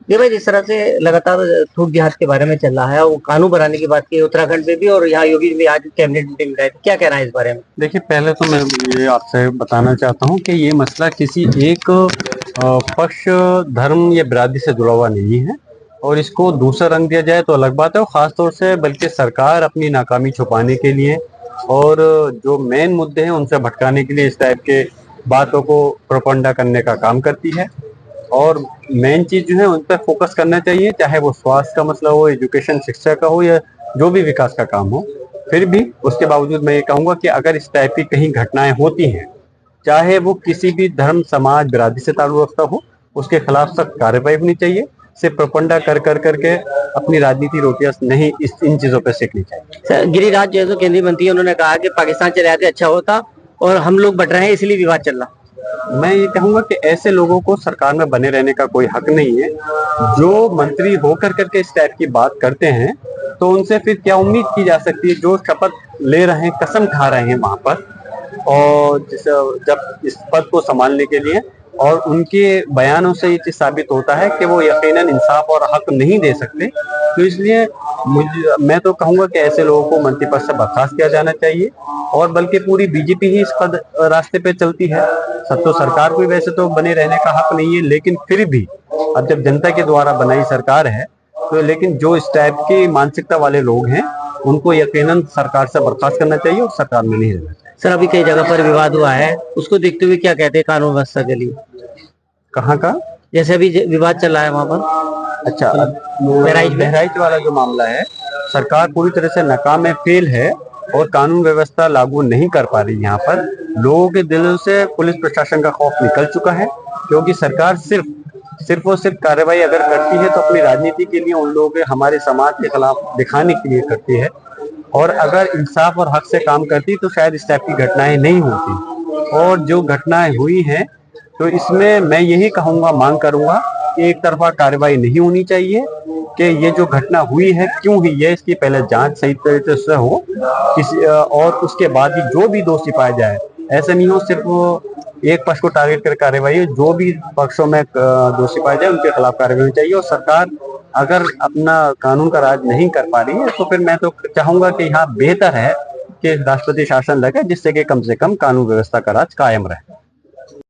ये भाई जिस तरह से लगातार थूक जिहाद के बारे में चल रहा है, वो कानून बनाने की बात की उत्तराखंड में भी, और यहाँ योगी जी भी आज कैबिनेट मीटिंग में, क्या कहना है इस बारे में? देखिए, पहले तो मैं ये आपसे बताना चाहता हूँ कि ये मसला किसी एक पक्ष, धर्म या बिरादरी से जुड़ा हुआ नहीं है। और इसको दूसरा रंग दिया जाए तो अलग बात है, और ख़ास तौर से बल्कि सरकार अपनी नाकामी छुपाने के लिए और जो मेन मुद्दे हैं उनसे भटकाने के लिए इस टाइप के बातों को प्रोपगेंडा करने का काम करती है। और मेन चीज़ जो है उन पर फोकस करना चाहिए, चाहे वो स्वास्थ्य का मसला हो, एजुकेशन शिक्षा का हो, या जो भी विकास का काम हो। फिर भी उसके बावजूद मैं ये कहूँगा कि अगर इस टाइप की कहीं घटनाएं होती हैं, चाहे वो किसी भी धर्म समाज बिरादरी से ताल्लुक रखता हो, उसके खिलाफ सख्त कार्रवाई होनी चाहिए। सिर्फ प्रपंडा कर कर करके अपनी राजनीति रोटियां नहीं, इस इन चीजों पे सीखनी चाहिए। सर, गिरिराज जो है तो केंद्रीय मंत्री, उन्होंने कहा कि पाकिस्तान चले जाते अच्छा होता, और हम लोग बट रहे हैं इसलिए विवाद चल रहा। मैं ये कहूंगा कि ऐसे लोगों को सरकार में बने रहने का कोई हक नहीं है। जो मंत्री होकर करके इस टाइप की बात करते हैं, तो उनसे फिर क्या उम्मीद की जा सकती है? जो शपथ ले रहे हैं, कसम खा रहे हैं वहां पर, और जब इस पद को संभालने के लिए, और उनके बयानों से ये चीज साबित होता है कि वो यकीनन इंसाफ और हक नहीं दे सकते। तो इसलिए मैं तो कहूंगा कि ऐसे लोगों को मंत्री पद से बर्खास्त किया जाना चाहिए। और बल्कि पूरी बीजेपी ही इस पद रास्ते पे चलती है। सब तो सरकार को वैसे तो बने रहने का हक नहीं है, लेकिन फिर भी अब जब जनता के द्वारा बनाई सरकार है, तो लेकिन जो इस टाइप की मानसिकता वाले लोग हैं, उनको यकीनन सरकार से बर्खास्त करना चाहिए और सरकार में नहीं रहना चाहिए। सर, अभी कई जगह पर विवाद हुआ है, उसको देखते हुए क्या कहते हैं कानून व्यवस्था के लिए? कहाँ का? जैसे अभी विवाद चल रहा है वहां पर। अच्छा, बहराइच बहराइच वाला जो मामला है, सरकार पूरी तरह से नाकाम है, फेल है, और कानून व्यवस्था लागू नहीं कर पा रही। यहाँ पर लोगों के दिलों से पुलिस प्रशासन का खौफ निकल चुका है, क्योंकि सरकार सिर्फ और सिर्फ कार्रवाई अगर करती है तो अपनी राजनीति के लिए, उन लोगों के, हमारे समाज के खिलाफ दिखाने के लिए करती है। और अगर इंसाफ और हक से काम करती तो शायद इस टाइप की घटनाएं नहीं होती। और जो घटनाएं हुई हैं, तो इसमें मैं यही कहूंगा, मांग करूंगा कि एक तरफा कार्रवाई नहीं होनी चाहिए, कि ये जो घटना हुई है क्यों हुई है, इसकी पहले जांच सही तरीके से हो, और उसके बाद ही जो भी दोषी पाया जाए। ऐसा नहीं हो सिर्फ एक पक्ष को टारगेट कर कार्रवाई हो, जो भी पक्षों में दोषी पाया जाए उनके खिलाफ कार्रवाई होनी चाहिए। और सरकार अगर अपना कानून का राज नहीं कर पा रही है, तो फिर मैं तो चाहूंगा कि यहाँ बेहतर है कि राष्ट्रपति शासन लगे, जिससे कि कम से कम कानून व्यवस्था का राज कायम रहे।